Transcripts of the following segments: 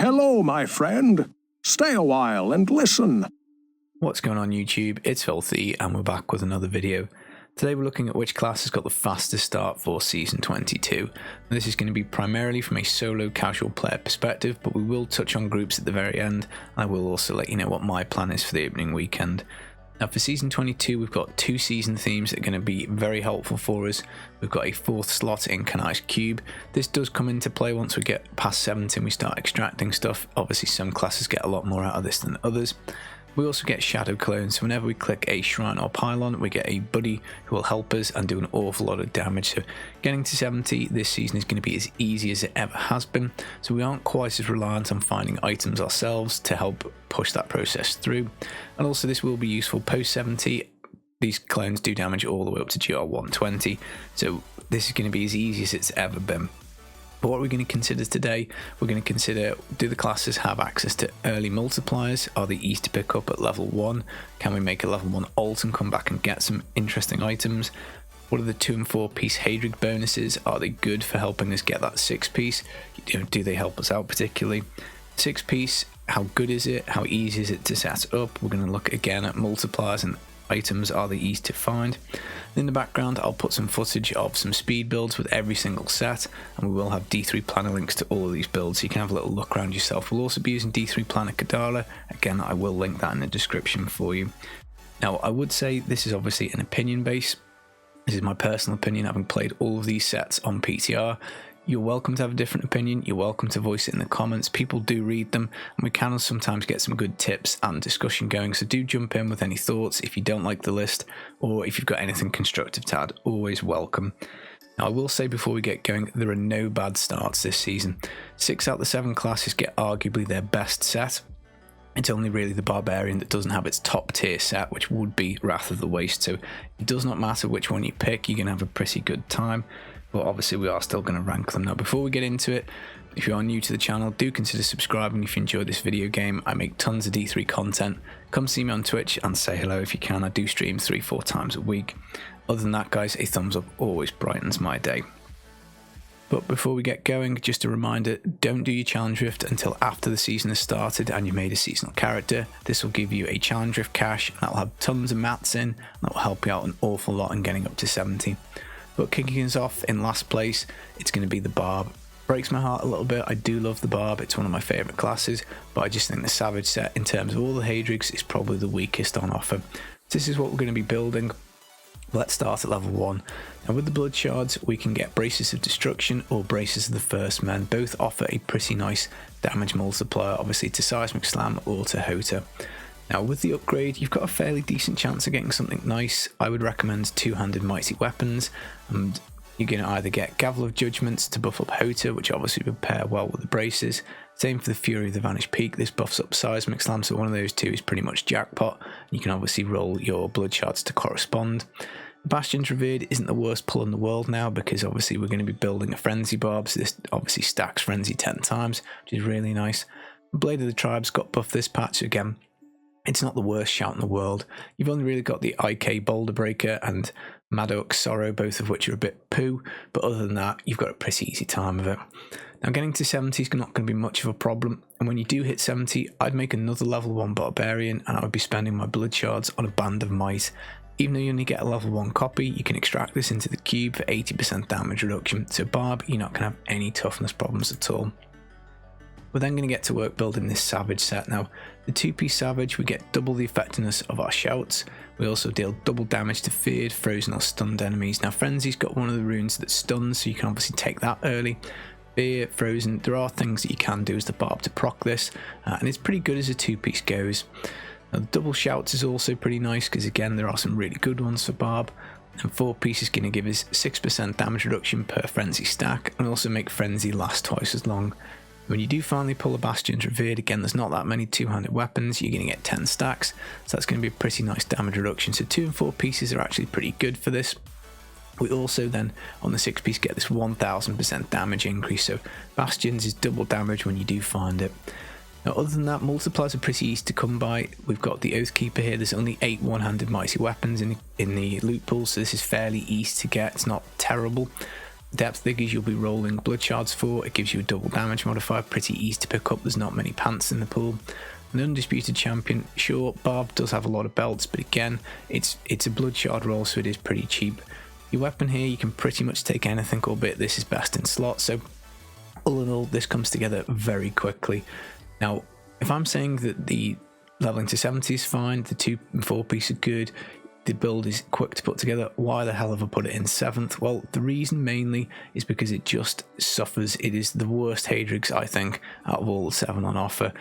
Hello, my friend. Stay a while and listen. What's going on YouTube? It's Filthy and we're back with another video. Today we're looking at which class has got the fastest start for Season 22. This is going to be primarily from a solo casual player perspective, but we will touch on groups at the very end, and I will also let you know what my plan is for the opening weekend. Now for Season 22 we've got two season themes that are going to be very helpful for us. We've got a fourth slot in Kanai's Cube. This does come into play once we get past 70 and we start extracting stuff. Obviously some classes get a lot more out of this than others. We also get shadow clones, so whenever we click a shrine or pylon we get a buddy who will help us and do an awful lot of damage. So getting to 70 this season is going to be as easy as it ever has been, so we aren't quite as reliant on finding items ourselves to help push that process through. And also this will be useful post 70. These clones do damage all the way up to GR 120, so this is going to be as easy as it's ever been. But what we're going to consider today, we're going to consider, do the classes have access to early multipliers? Are they easy to pick up at level 1? Can we make a level 1 ult and come back and get some interesting items? What are the 2 and 4 piece Hydra bonuses? Are they good for helping us get that 6 piece? Do they help us out particularly? 6 piece, how good is it? How easy is it to set up? We're going to look again at multipliers and items. Are they easy to find? In the background I'll put some footage of some speed builds with every single set, and we will have D3 planner links to all of these builds so you can have a little look around yourself. We'll also be using D3 planner Kadala. Again, I will link that in the description for you. Now I would say this is obviously an opinion base. This is my personal opinion, having played all of these sets on PTR. You're welcome to have a different opinion, you're welcome to voice it in the comments. People do read them and we can sometimes get some good tips and discussion going, so do jump in with any thoughts if you don't like the list or if you've got anything constructive to add, always welcome. Now I will say before we get going, there are no bad starts this season. 6 out of the 7 classes get arguably their best set. It's only really the Barbarian that doesn't have its top tier set, which would be Wrath of the Waste, so it does not matter which one you pick, you're going to have a pretty good time. But obviously we are still going to rank them. Now before we get into it, if you are new to the channel, do consider subscribing if you enjoy this video game. I make tons of D3 content. Come see me on Twitch and say hello if you can. I do stream 3-4 times a week. Other than that guys, a thumbs up always brightens my day. But before we get going, just a reminder, don't do your challenge rift until after the season has started and you've made a seasonal character. This will give you a challenge rift cache and that will have tons of mats in, and that will help you out an awful lot in getting up to 70. But kicking us off in last place, it's going to be the Barb. Breaks my heart a little bit, I do love the Barb, it's one of my favourite classes, but I just think the Savage set in terms of all the Hydrigs is probably the weakest on offer. This is what we're going to be building. Let's start at level 1. Now with the Blood Shards we can get Braces of Destruction or Braces of the First Men. Both offer a pretty nice damage multiplier, obviously to Seismic Slam or to Hota. Now with the upgrade you've got a fairly decent chance of getting something nice. I would recommend two-handed mighty weapons, and you're going to either get Gavel of Judgments to buff up Hota, which obviously would pair well with the braces. Same for the Fury of the Vanished Peak, this buffs up Seismic Slam, so one of those two is pretty much jackpot. You can obviously roll your Blood Shards to correspond. Bastion's Revered isn't the worst pull in the world now because obviously we're going to be building a Frenzy Barb, so this obviously stacks Frenzy 10 times, which is really nice. Blade of the Tribes got buffed this patch, so again it's not the worst shout in the world. You've only really got the IK Boulder Breaker and Maddox Sorrow, both of which are a bit poo, but other than that, you've got a pretty easy time of it. Now getting to 70 is not going to be much of a problem, and when you do hit 70, I'd make another level 1 Barbarian, and I would be spending my Blood Shards on a Band of Might. Even though you only get a level 1 copy, you can extract this into the cube for 80% damage reduction, so Barb, you're not going to have any toughness problems at all. We're then going to get to work building this Savage set. Now, the 2-piece Savage, we get double the effectiveness of our shouts. We also deal double damage to feared, frozen or stunned enemies. Now, Frenzy's got one of the runes that stuns, so you can obviously take that early. Fear, frozen, there are things that you can do as the Barb to proc this, and it's pretty good as a 2-piece goes. Now, the double shouts is also pretty nice because again, there are some really good ones for Barb. And 4-piece is going to give us 6% damage reduction per Frenzy stack, and also make Frenzy last twice as long. When you do finally pull a Bastion's Revered, again there's not that many two-handed weapons, you're going to get 10 stacks, so that's going to be a pretty nice damage reduction. So 2 and 4 pieces are actually pretty good for this. We also then on the 6-piece get this 1000% damage increase, so Bastions is double damage when you do find it. Now other than that, multipliers are pretty easy to come by. We've got the Oathkeeper here, there's only 8 one-handed mighty weapons in the loot pool, so this is fairly easy to get, it's not terrible. Depth Diggers you'll be rolling blood shards for. It gives you a double damage modifier, pretty easy to pick up. There's not many pants in the pool. An undisputed champion, sure, Barb does have a lot of belts, but again, it's a blood shard roll, so it is pretty cheap. Your weapon here, you can pretty much take anything, albeit this is best in slot, so all in all, this comes together very quickly. Now, if I'm saying that the leveling to 70 is fine, the 2 and 4 piece are good, the build is quick to put together, why the hell have I put it in 7th? Well, the reason mainly is because it just suffers. It is the worst Hydrix, I think, out of all the 7 on offer.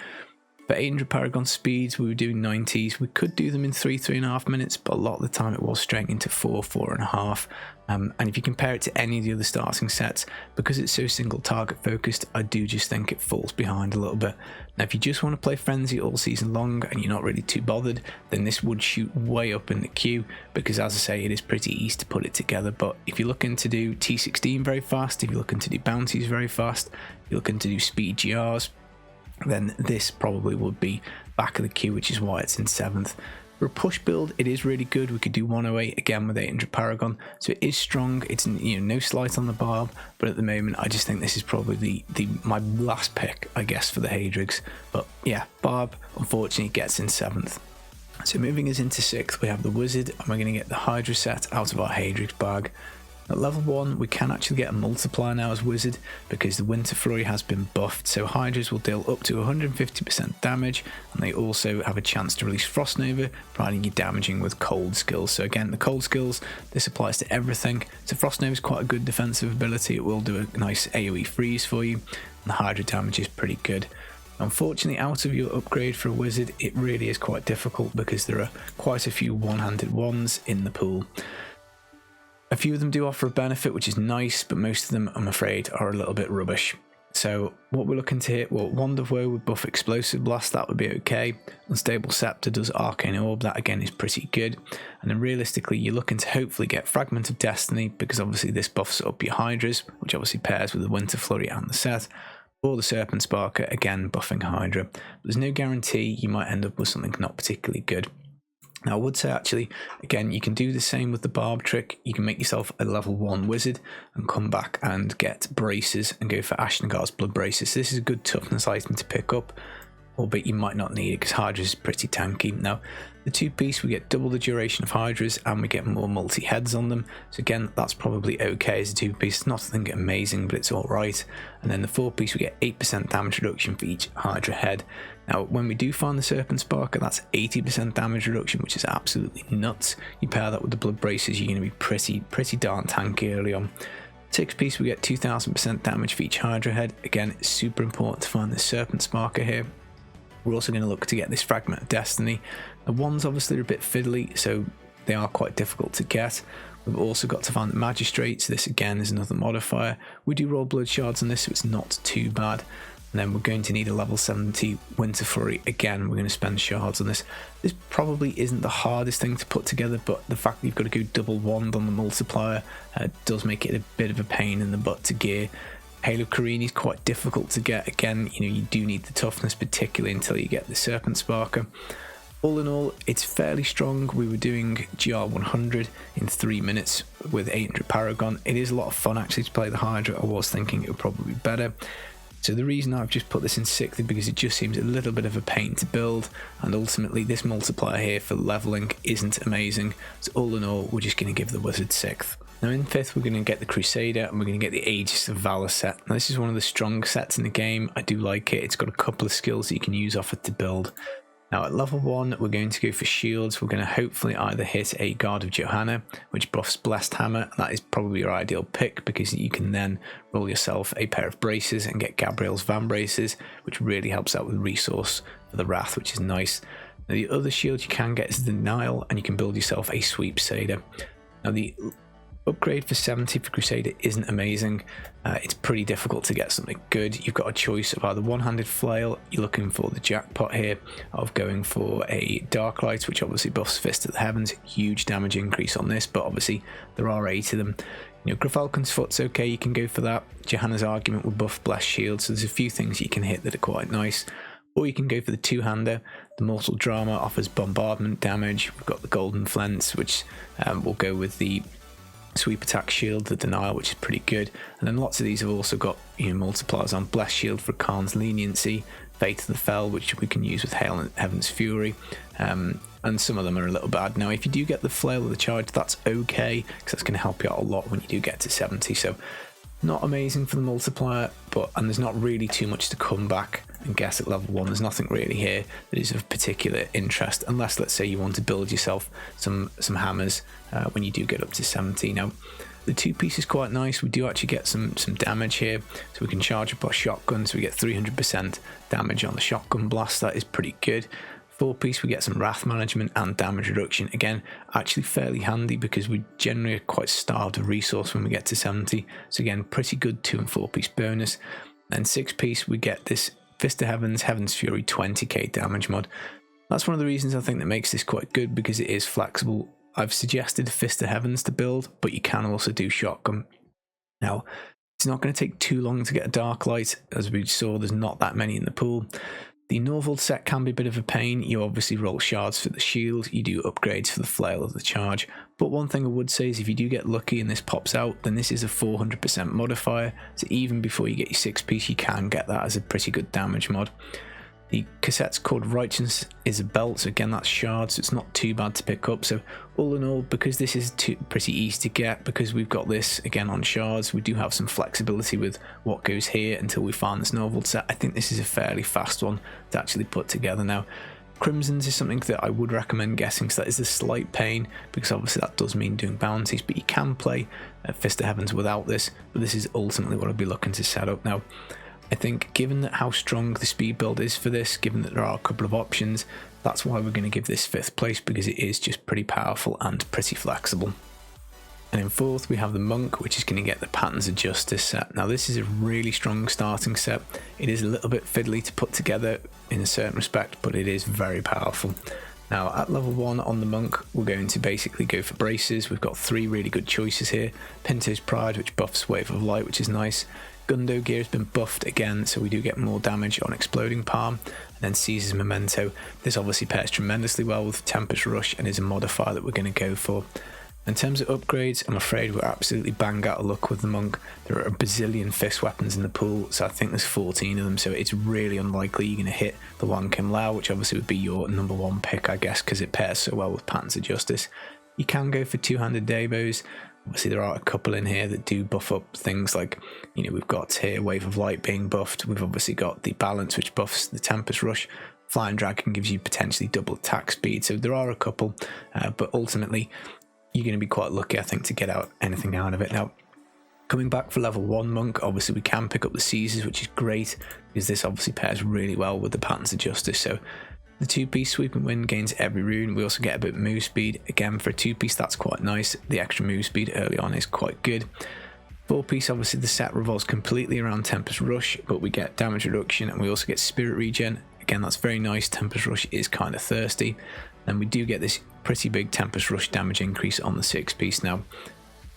For 800 Paragon speeds, we were doing 90s. We could do them in 3.5 minutes, but a lot of the time it was straight into 4.5. And if you compare it to any of the other starting sets, because it's so single target focused, I do just think it falls behind a little bit. Now, if you just want to play Frenzy all season long and you're not really too bothered, then this would shoot way up in the queue, because as I say, it is pretty easy to put it together. But if you're looking to do T16 very fast, if you're looking to do bounties very fast, if you're looking to do speed GRs, then this probably would be back of the queue, which is why it's in 7th. For a push build, it is really good. We could do 108 again with 800 Paragon, so it is strong. It's, you know, no slight on the Barb, but at the moment I just think this is probably my last pick, I guess, for the Hydrix. But yeah, Barb unfortunately gets in 7th. So moving us into 6th, we have the Wizard, and we're going to get the Hydra set out of our Hydrix bag. At level 1, we can actually get a multiplier now as Wizard, because the Winter Flurry has been buffed, so Hydras will deal up to 150% damage, and they also have a chance to release Frost Nova, providing you damaging with cold skills. So again, the cold skills, this applies to everything. So Frost Nova is quite a good defensive ability. It will do a nice AoE freeze for you, and the Hydra damage is pretty good. Unfortunately, out of your upgrade for a Wizard, it really is quite difficult, because there are quite a few one-handed ones in the pool. A few of them do offer a benefit, which is nice, but most of them, I'm afraid, are a little bit rubbish. So what we're looking to hit, well, Wand of Woe with buff Explosive Blast, that would be okay. Unstable Scepter does Arcane Orb, that again is pretty good. And then realistically, you're looking to hopefully get Fragment of Destiny, because obviously this buffs up your Hydras, which obviously pairs with the Winter Flurry and the set. Or the Serpent Sparker, again buffing Hydra. There's no guarantee, you might end up with something not particularly good. Now, I would say actually, again, you can do the same with the Barb trick. You can make yourself a level 1 Wizard and come back and get Braces and go for Ashnagar's Blood Braces. So this is a good toughness item to pick up, albeit you might not need it because Hydra is pretty tanky. Now, the 2-piece, we get double the duration of Hydras and we get more multi-heads on them. So again, that's probably okay as a 2-piece. It's nothing amazing, but it's alright. And then the 4-piece, we get 8% damage reduction for each Hydra head. Now, when we do find the Serpent Sparker, that's 80% damage reduction, which is absolutely nuts. You pair that with the Blood Braces, you're going to be pretty darn tanky early on. 6-piece, we get 2000% damage for each Hydra head. Again, it's super important to find the Serpent Sparker here. We're also going to look to get this Fragment of Destiny. The ones obviously are a bit fiddly, so they are quite difficult to get. We've also got to find the Magistrate, so this again is another modifier. We do roll blood shards on this, so it's not too bad. And then we're going to need a level 70 Winter Flurry. Again, we're going to spend shards on this. This probably isn't the hardest thing to put together, but the fact that you've got to go double wand on the multiplier does make it a bit of a pain in the butt to gear. Halo Carini is quite difficult to get. Again, you know, you do need the toughness, particularly until you get the Serpent Sparker. All in all, it's fairly strong. We were doing GR 100 in 3 minutes with 800 Paragon. It is a lot of fun actually to play the Hydra. I was thinking it would probably be better. So the reason I've just put this in 6th is because it just seems a little bit of a pain to build, and ultimately this multiplier here for leveling isn't amazing. So all in all, we're just going to give the Wizard 6th. Now in 5th, we're going to get the Crusader, and we're going to get the Aegis of Valor set. Now this is one of the strong sets in the game. I do like it. It's got a couple of skills that you can use off it to build. Now at level 1, we're going to go for shields. We're going to hopefully either hit a Guard of Johanna, which buffs Blessed Hammer, and that is probably your ideal pick because you can then roll yourself a pair of braces and get Gabriel's Van Braces, which really helps out with resource for the Wrath, which is nice. Now the other shield you can get is the Denial, and you can build yourself a Sweepsader. Now the upgrade for 70 for Crusader isn't amazing. It's pretty difficult to get something good. You've got a choice of either one-handed flail, you're looking for the jackpot here, of going for a Dark Light, which obviously buffs Fist of the Heavens, huge damage increase on this, but obviously there are 8 of them. You know, Grafalcon's Foot's okay, you can go for that. Johanna's Argument will buff Blessed Shield, so there's a few things you can hit that are quite nice. Or you can go for the two-hander. The Mortal Drama offers bombardment damage. We've got the Golden Flens, which will go with the Sweep attack shield, the denial, which is pretty good. And then lots of these have also got, you know, multipliers on. Bless shield for Khan's leniency, Fate of the Fell, which we can use with Hail and Heaven's Fury. And some of them are a little bad. Now, if you do get the flail or the charge, that's okay, because that's going to help you out a lot when you do get to 70. So not amazing for the multiplier, and there's not really too much to come back and guess at level 1. There's nothing really here that is of particular interest, unless, let's say, you want to build yourself some hammers when you do get up to 70. Now, the 2-piece is quite nice. We do actually get some damage here, so we can charge up our shotgun, so we get 300% damage on the shotgun blast. That is pretty good. 4-piece, we get some wrath management and damage reduction. Again, actually fairly handy because we generally are quite starved of resource when we get to 70. So again, pretty good 2 and 4-piece bonus. And 6-piece, we get this Fist of Heaven's Fury 20k damage mod. That's one of the reasons I think that makes this quite good, because it is flexible. I've suggested Fist of Heaven's to build, but you can also do shotgun. Now, it's not going to take too long to get a Dark Light. As we saw, there's not that many in the pool. The Norval set can be a bit of a pain. You obviously roll shards for the shield, you do upgrades for the flail or the charge. But one thing I would say is if you do get lucky and this pops out, then this is a 400% modifier. So even before you get your 6-piece, you can get that as a pretty good damage mod. The cassette's called Righteousness is a belt, so again that's shards, so it's not too bad to pick up. So all in all, because this is pretty easy to get, because we've got this again on shards, we do have some flexibility with what goes here until we find this novel set. I think this is a fairly fast one to actually put together. Now, Crimson's is something that I would recommend getting, so that is a slight pain, because obviously that does mean doing bounties, but you can play Fist of Heavens without this, but this is ultimately what I'll be looking to set up. Now, I think given that how strong the speed build is for this, given that there are a couple of options, that's why we're going to give this 5th place, because it is just pretty powerful and pretty flexible. And in 4th we have the Monk, which is going to get the Patterns of Justice set. Now this is a really strong starting set. It is a little bit fiddly to put together in a certain respect, but it is very powerful. Now at level 1 on the Monk, we're going to basically go for braces. We've got 3 really good choices here. Pinto's Pride, which buffs Wave of Light, which is nice. Gundo gear has been buffed again, so we do get more damage on Exploding Palm. And then Caesar's Memento. This obviously pairs tremendously well with Tempest Rush and is a modifier that we're going to go for. In terms of upgrades, I'm afraid we're absolutely bang out of luck with the Monk. There are a bazillion fist weapons in the pool, so I think there's 14 of them, so it's really unlikely you're going to hit the Wan Kim Lao, which obviously would be your number 1 pick, I guess, because it pairs so well with Patterns of Justice. You can go for 2-handed Dabos. Obviously there are a couple in here that do buff up things like, you know, we've got here Wave of Light being buffed. We've obviously got the Balance, which buffs the Tempest Rush. Flying Dragon gives you potentially double attack speed. So there are a couple, but ultimately you're going to be quite lucky, I think, to get anything out of it. Now, coming back for level 1 Monk, obviously we can pick up the Caesars, which is great, because this obviously pairs really well with the Patterns of Justice. So the 2-piece Sweep and Wind gains every rune. We also get a bit of move speed. Again, for a 2-piece, that's quite nice. The extra move speed early on is quite good. 4-piece, obviously the set revolves completely around Tempest Rush, but we get damage reduction and we also get Spirit Regen. Again, that's very nice. Tempest Rush is kind of thirsty. And we do get this pretty big Tempest Rush damage increase on the 6-piece. Now,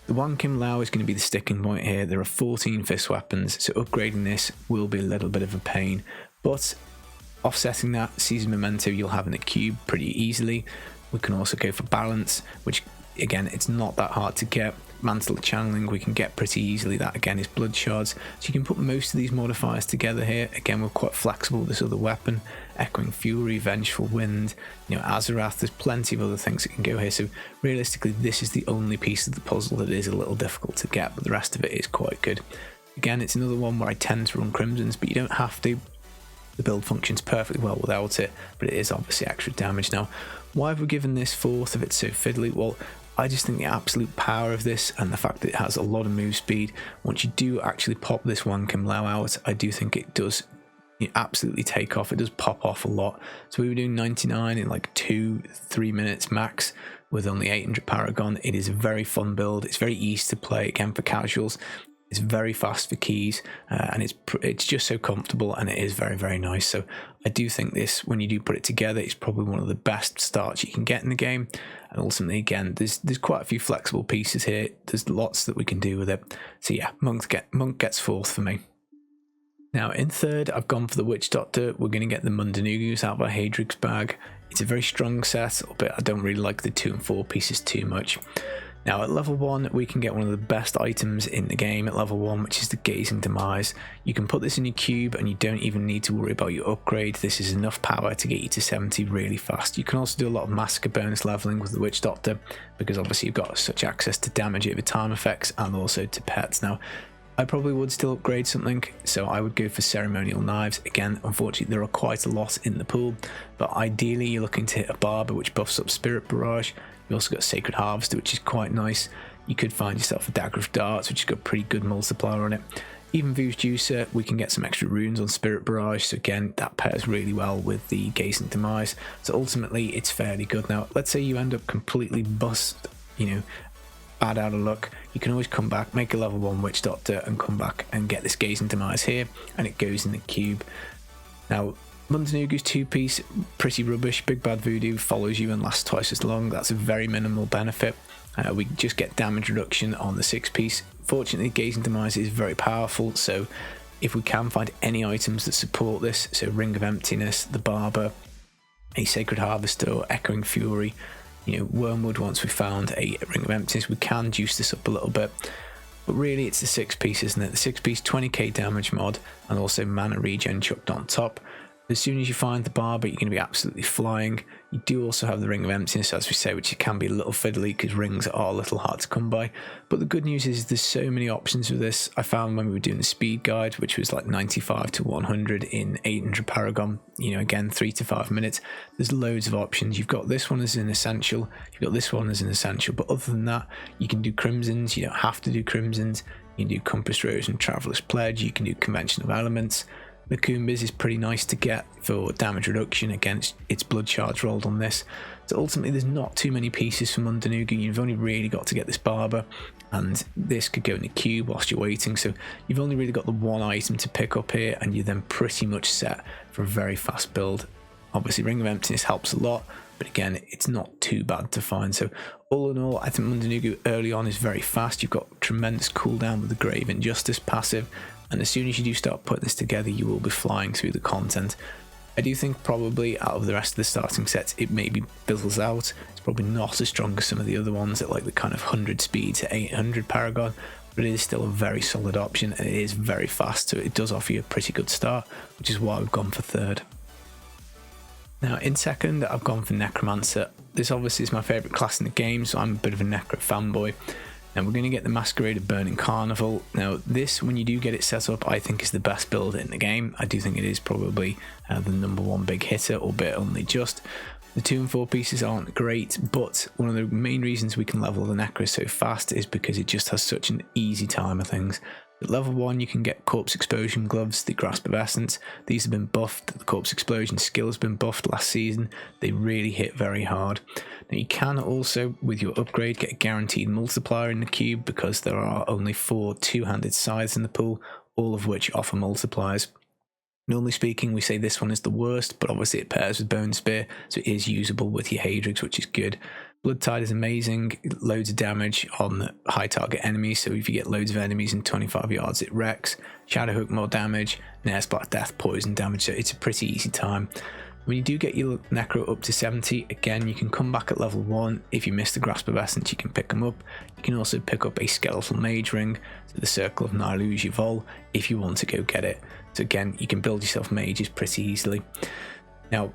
the Wan Kim Lao is going to be the sticking point here. There are 14 fist weapons, so upgrading this will be a little bit of a pain, but offsetting that, Caesar's Memento you'll have in the cube pretty easily. We can also go for Balance, which again, it's not that hard to get. Mantle of Channeling we can get pretty easily. That again is Blood Shards. So you can put most of these modifiers together here. Again, we're quite flexible with this other weapon. Echoing Fury, Vengeful Wind, you know, Azarath. There's plenty of other things that can go here. So realistically, this is the only piece of the puzzle that is a little difficult to get, but the rest of it is quite good. Again, it's another one where I tend to run Crimsons, but you don't have to. The build functions perfectly well without it, but it is obviously extra damage. Now, why have we given this 4th if it's so fiddly? Well, I just think the absolute power of this and the fact that it has a lot of move speed, once you do actually pop this Wan Kim Lao out, I do think it does absolutely take off. It does pop off a lot. So we were doing 99 in like 2-3 minutes max with only 800 Paragon. It is a very fun build. It's very easy to play, again, for casuals. It's very fast for keys, and it's just so comfortable, and it is very, very nice. So I do think this, when you do put it together, it's probably one of the best starts you can get in the game. And ultimately, again, there's quite a few flexible pieces here. There's lots that we can do with it. So yeah, Monk gets 4th for me. Now in 3rd, I've gone for the Witch Doctor. We're going to get the Mundanugus out of our Hadrig's bag. It's a very strong set, but I don't really like the 2 and 4 pieces too much. Now at level 1 we can get one of the best items in the game at level 1, which is the Gazing Demise. You can put this in your cube and you don't even need to worry about your upgrade. This is enough power to get you to 70 really fast. You can also do a lot of massacre bonus leveling with the Witch Doctor, because obviously you've got such access to damage over time effects and also to pets. Now I probably would still upgrade something, so I would go for ceremonial knives. Again, unfortunately there are quite a lot in the pool, but ideally you're looking to hit a Barb, which buffs up Spirit Barrage. You also got Sacred Harvester, which is quite nice. You could find yourself a Dagger of Darts, which has got a pretty good multiplier on it. Even Vu's Juicer, we can get some extra runes on Spirit Barrage, so again that pairs really well with the Gazing Demise. So ultimately it's fairly good. Now let's say you end up completely bust, bad out of luck, you can always come back, make a level 1 Witch Doctor and come back and get this Gazing Demise here, and it goes in the cube. Now Mundanugu's 2-piece, pretty rubbish. Big Bad Voodoo follows you and lasts twice as long. That's a very minimal benefit. We just get damage reduction on the 6-piece. Fortunately, Gazing Demise is very powerful, so if we can find any items that support this, so Ring of Emptiness, the Barber, a Sacred Harvester, or Echoing Fury, Wormwood, once we've found a Ring of Emptiness, we can juice this up a little bit. But really it's the 6-piece, isn't it? The 6-piece 20k damage mod and also mana regen chucked on top. As soon as you find the Barber, you're going to be absolutely flying. You do also have the Ring of Emptiness, as we say, which can be a little fiddly because rings are a little hard to come by. But the good news is there's so many options with this. I found when we were doing the speed guide, which was like 95 to 100 in 800 Paragon, again 3 to 5 minutes. There's loads of options. You've got this one as an essential, you've got this one as an essential, but other than that, you can do Crimsons. You don't have to do Crimsons. You can do Compass Rose and Traveler's Pledge. You can do Convention of Elements. The Kumbis is pretty nice to get for damage reduction against its blood shards rolled on this. So ultimately there's not too many pieces from Mundanugu. You've only really got to get this Barber, and this could go in the cube whilst you're waiting. So you've only really got the one item to pick up here, and you're then pretty much set for a very fast build. Obviously Ring of Emptiness helps a lot, but again it's not too bad to find. So all in all, I think Mundanugu early on is very fast. You've got tremendous cooldown with the Grave Injustice passive, and as soon as you do start putting this together, you will be flying through the content. I do think probably out of the rest of the starting sets, it maybe fizzles out. It's probably not as strong as some of the other ones at like the kind of 100 speed to 800 Paragon, but it is still a very solid option and it is very fast, so it does offer you a pretty good start, which is why we've gone for third. Now in second, I've gone for Necromancer. This obviously is my favourite class in the game, so I'm a bit of a Necro fanboy. Now we're going to get the Masquerade Burning Carnival. Now this, when you do get it set up, I think is the best build in the game. I do think it is probably the number one big hitter, albeit only just. The 2 and 4 pieces aren't great, but one of the main reasons we can level the Necro so fast is because it just has such an easy time of things. At level 1 you can get Corpse Explosion Gloves, the Grasp of Essence. These have been buffed. The Corpse Explosion skill has been buffed last season. They really hit very hard. Now you can also, with your upgrade, get a guaranteed multiplier in the cube because there are only 4 two-handed scythes in the pool, all of which offer multipliers. Normally speaking, we say this one is the worst, but obviously it pairs with Bone Spear, so it is usable with your Hydrix, which is good. Blood Tide is amazing, loads of damage on high target enemies, so if you get loads of enemies in 25 yards it wrecks. Shadow Hook more damage, Nair Splat Death poison damage, so it's a pretty easy time. When you do get your Necro up to 70, again you can come back at level 1. If you miss the Grasp of Essence you can pick them up. You can also pick up a Skeletal Mage Ring, so the Circle of Nilusia Vol, if you want to go get it. So again, you can build yourself mages pretty easily. Now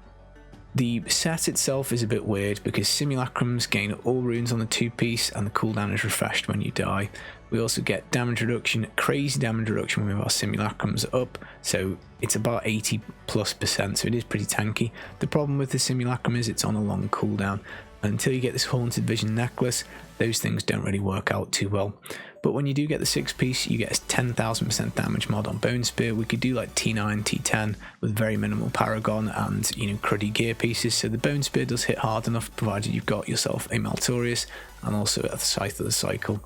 the set itself is a bit weird because Simulacrums gain all runes on the 2-piece and the cooldown is refreshed when you die. We also get damage reduction, crazy damage reduction when we have our Simulacrums up, so it's about 80+%, so it is pretty tanky. The problem with the Simulacrum is it's on a long cooldown, and until you get this Haunted Vision necklace, those things don't really work out too well. But when you do get the 6-piece, you get a 10,000% damage mod on Bone Spear. We could do like T9, T10 with very minimal Paragon and, cruddy gear pieces. So the Bone Spear does hit hard enough, provided you've got yourself a Maltorius and also a Scythe of the Cycle.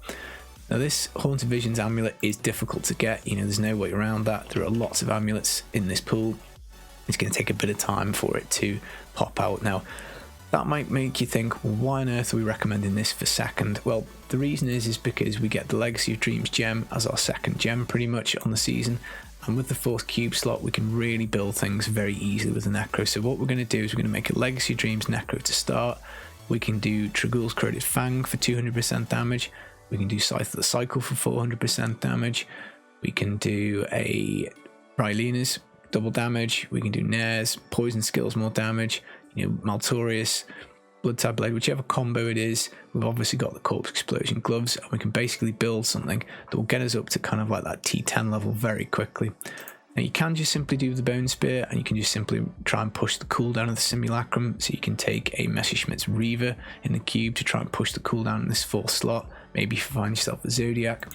Now this Haunted Visions amulet is difficult to get. There's no way around that. There are lots of amulets in this pool. It's going to take a bit of time for it to pop out. Now, that might make you think, well, why on earth are we recommending this for second? Well, the reason is because we get the Legacy of Dreams gem as our second gem pretty much on the season, and with the 4th cube slot we can really build things very easily with the Necro. So what we're going to do is we're going to make a Legacy of Dreams Necro to start. We can do Tragul's Corroded Fang for 200% damage. We can do Scythe of the Cycle for 400% damage. We can do a Rylena's double damage. We can do Nair's Poison Skills, more damage. Maltorius, Blood-Type Blade, whichever combo it is. We've obviously got the Corpse Explosion Gloves, and we can basically build something that will get us up to kind of like that T10 level very quickly. Now you can just simply do the Bone Spear, and you can just simply try and push the cooldown of the Simulacrum. So you can take a Messerschmitt's Reaver in the cube to try and push the cooldown in this 4th slot. Maybe you find yourself a Zodiac.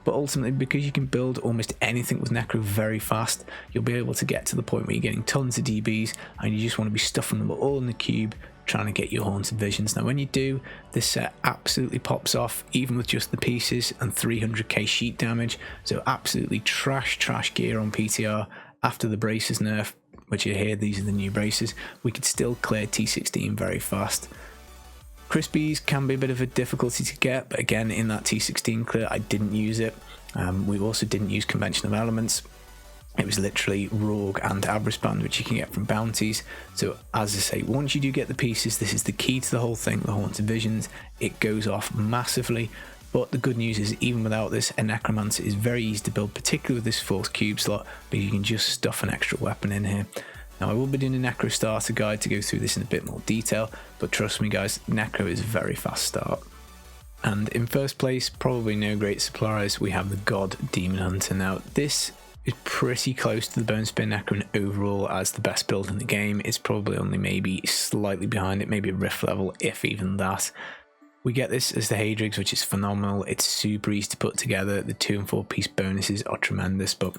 But ultimately, because you can build almost anything with Necro very fast, you'll be able to get to the point where you're getting tons of DBs and you just want to be stuffing them all in the cube, trying to get your Haunted Visions. Now when you do, this set absolutely pops off, even with just the pieces and 300k sheet damage. So absolutely trash gear on PTR. After the braces nerf, which you hear, these are the new braces, we could still clear T16 very fast. Crispies can be a bit of a difficulty to get, but again, in that T16 clear, I didn't use it. We also didn't use Convention of Elements. It was literally Rogue and Abrasband, which you can get from bounties. So as I say, once you do get the pieces, this is the key to the whole thing, the Haunted Visions. It goes off massively. But the good news is, even without this, a Necromancer is very easy to build, particularly with this 4th cube slot, because you can just stuff an extra weapon in here. Now I will be doing a Necro starter guide to go through this in a bit more detail, but trust me guys, Necro is a very fast start. And in first place, probably no great surprise, we have the God Demon Hunter. Now this is pretty close to the Bone Spear Necron overall as the best build in the game. It's probably only maybe slightly behind it, maybe a Rift level, if even that. We get this as the Hydra, which is phenomenal. It's super easy to put together. The 2 and 4 piece bonuses are tremendous, but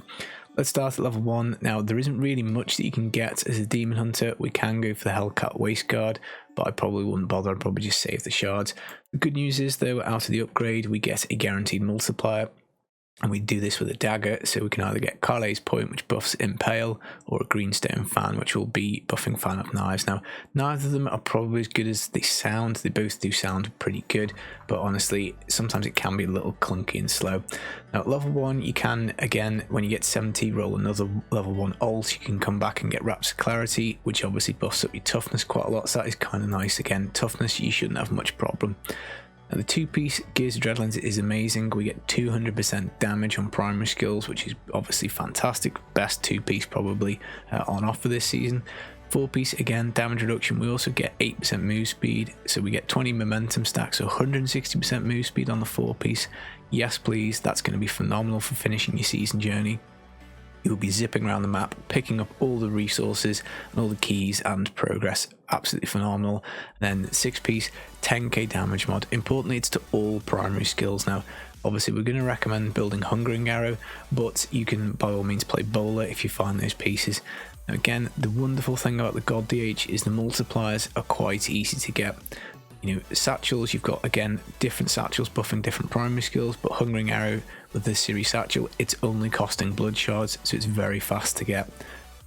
let's start at level 1. Now, there isn't really much that you can get as a Demon Hunter. We can go for the Hellcat Waistguard, but I probably wouldn't bother. I'd probably just save the shards. The good news is, though, out of the upgrade, we get a guaranteed multiplier. And we do this with a dagger, so we can either get Carle's Point, which buffs Impale, or a Greenstone Fan, which will be buffing Fan of Knives. Now, neither of them are probably as good as they sound. They both do sound pretty good, but honestly, sometimes it can be a little clunky and slow. Now, at level 1, you can, again, when you get 70, roll another level 1 ult. You can come back and get Raps of Clarity, which obviously buffs up your toughness quite a lot, so that is kind of nice. Again, toughness, you shouldn't have much problem. Now the 2-piece Gears of Dreadlands is amazing. We get 200% damage on primary skills, which is obviously fantastic. Best 2-piece probably on offer this season. 4-piece, again, damage reduction. We also get 8% move speed, so we get 20 momentum stacks, so 160% move speed on the 4-piece. Yes please, that's going to be phenomenal for finishing your season journey. You'll be zipping around the map, picking up all the resources and all the keys and progress. Absolutely phenomenal. And then 6-piece, 10k damage mod. Importantly, it's to all primary skills. Now, obviously, we're going to recommend building Hungering Arrow, but you can by all means play Bowler if you find those pieces. Now, again, the wonderful thing about the God DH is the multipliers are quite easy to get. Satchels, you've got, again, different satchels buffing different primary skills, but Hungering Arrow with this series satchel, it's only costing blood shards, so it's very fast to get.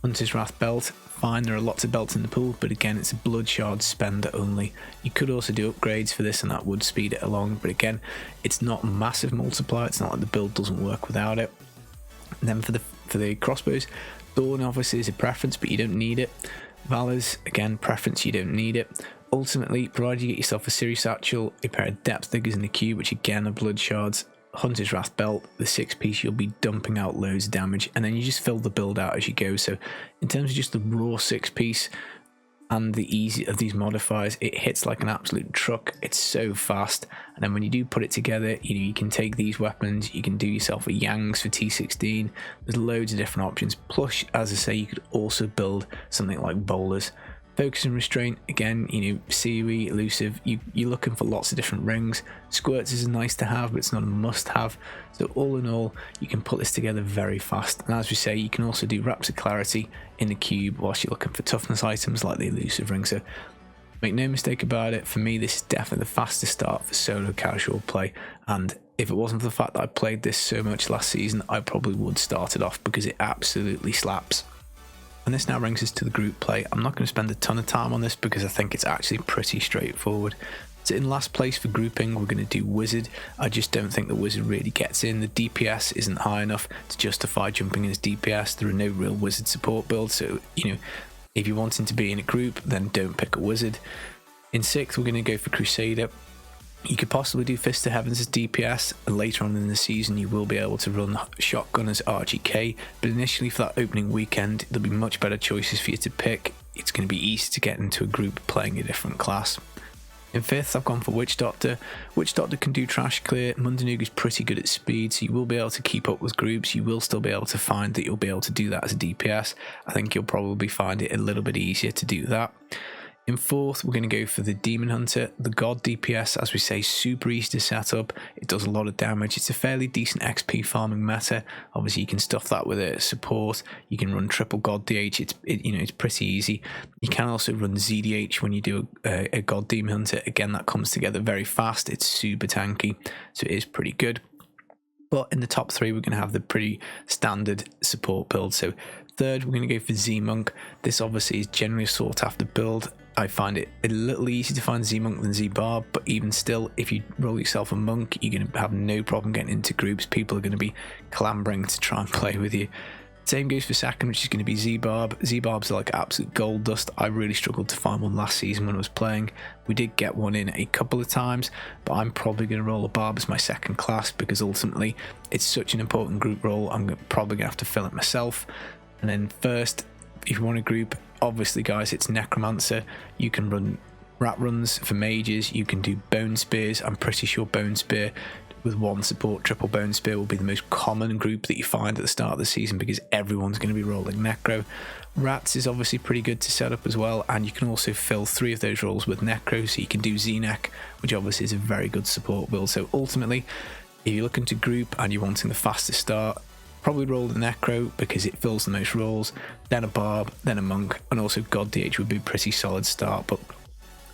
Hunter's Wrath belt, fine, there are lots of belts in the pool, but again, it's a blood shard spender only. You could also do upgrades for this and that would speed it along, but again, it's not a massive multiplier. It's not like the build doesn't work without it. And then for the crossbows, Dawn obviously is a preference, but you don't need it. Valor's, again, preference, you don't need it. Ultimately, provided you get yourself a series satchel, a pair of depth diggers in the cube, which again are blood shards, Hunter's Wrath belt, the 6-piece, you'll be dumping out loads of damage, and then you just fill the build out as you go. So in terms of just the raw 6-piece and the easy of these modifiers, it hits like an absolute truck. It's so fast, and then when you do put it together, you can take these weapons, you can do yourself a Yangs for T16. There's loads of different options. Plus, as I say, you could also build something like Bowlers. Focus and Restraint, again, COE, Elusive, you're looking for lots of different rings. Squirts is nice to have, but it's not a must-have. So all in all, you can put this together very fast. And as we say, you can also do Raps of Clarity in the cube whilst you're looking for toughness items like the Elusive ring. So make no mistake about it, for me, this is definitely the fastest start for solo casual play. And if it wasn't for the fact that I played this so much last season, I probably would start it off because it absolutely slaps. And this now brings us to the group play. I'm not going to spend a ton of time on this because I think it's actually pretty straightforward. So in last place for grouping, we're going to do Wizard. I just don't think the Wizard really gets in. The DPS isn't high enough to justify jumping in as DPS. There are no real Wizard support builds. So, if you're wanting to be in a group, then don't pick a Wizard. In 6th, we're going to go for Crusader. You could possibly do Fist of Heavens as DPS, and later on in the season you will be able to run Shotgun as RGK, but initially for that opening weekend there'll be much better choices for you to pick. It's going to be easy to get into a group playing a different class. In 5th, I've gone for Witch Doctor. Witch Doctor can do trash clear. Mundanuga is pretty good at speed, so you will be able to keep up with groups. You will still be able to find that you'll be able to do that as a DPS. I think you'll probably find it a little bit easier to do that. In 4th, we're going to go for the Demon Hunter. The God DPS, as we say, super easy to set up. It does a lot of damage. It's a fairly decent XP farming meta. Obviously, you can stuff that with a support. You can run triple God DH. It's pretty easy. You can also run ZDH when you do a God Demon Hunter. Again, that comes together very fast. It's super tanky, so it is pretty good. But in the top 3, we're going to have the pretty standard support build. So 3rd, we're going to go for Z Monk. This obviously is generally a sought after build. I find it a little easier to find Z Monk than Z Barb, but even still, if you roll yourself a monk, you're going to have no problem getting into groups. People are going to be clambering to try and play with you. Same goes for 2nd, which is going to be Z Barb. Z Barbs are like absolute gold dust. I really struggled to find one last season when I was playing. We did get one in a couple of times, but I'm probably going to roll a Barb as my 2nd class because ultimately it's such an important group role. I'm probably going to have to fill it myself. And then 1st, if you want a group, obviously guys, it's Necromancer. You can run rat runs for mages. You can do bone spears. I'm pretty sure bone spear with 1 support, triple bone spear will be the most common group that you find at the start of the season because everyone's going to be rolling necro. Rats is obviously pretty good to set up as well, and you can also fill 3 of those roles with necro, so you can do Z-Nec, which obviously is a very good support build. So ultimately, if you're looking to group and you're wanting the fastest start, probably roll the Necro because it fills the most roles, then a Barb, then a Monk, and also God DH would be a pretty solid start. But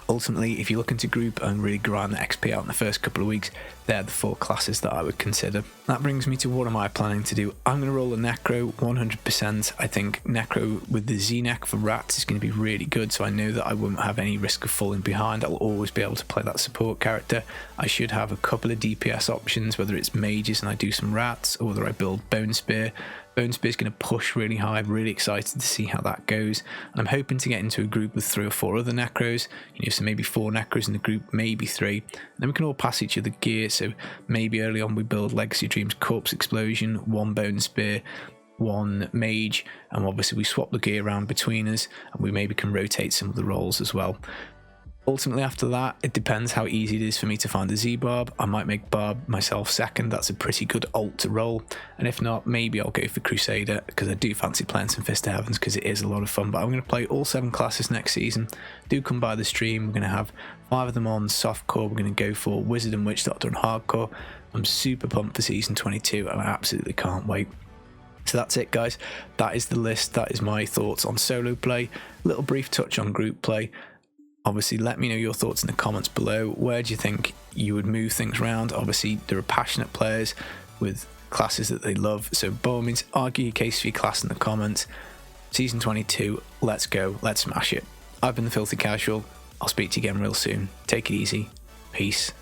ultimately, if you're looking to group and really grind the XP out in the first couple of weeks, they're the 4 classes that I would consider. That brings me to what am I planning to do. I'm going to roll a Necro 100%. I think Necro with the Z-Nec for rats is going to be really good, so I know that I won't have any risk of falling behind. I'll always be able to play that support character. I should have a couple of DPS options, whether it's mages and I do some rats, or whether I build Bone Spear. Bone Spear is going to push really high. I'm really excited to see how that goes. And I'm hoping to get into a group with 3 or 4 other Necros. So maybe 4 Necros in the group, maybe 3. And then we can all pass each other gear. So maybe early on we build Legacy Dreams Corpse Explosion, 1 Bone Spear, 1 Mage. And obviously we swap the gear around between us. And we maybe can rotate some of the roles as well. Ultimately, after that, it depends how easy it is for me to find a Z-Barb. I might make Barb myself 2nd. That's a pretty good alt to roll. And if not, maybe I'll go for Crusader because I do fancy playing some Fist of Heavens because it is a lot of fun. But I'm going to play all 7 classes next season. Do come by the stream. We're going to have 5 of them on softcore. We're going to go for Wizard and Witch Doctor on hardcore. I'm super pumped for Season 22 and I absolutely can't wait. So that's it, guys. That is the list. That is my thoughts on solo play. A little brief touch on group play. Obviously, let me know your thoughts in the comments below. Where do you think you would move things around? Obviously, there are passionate players with classes that they love. So by all means, argue your case for your class in the comments. Season 22, let's go. Let's smash it. I've been the Filthy Casual. I'll speak to you again real soon. Take it easy. Peace.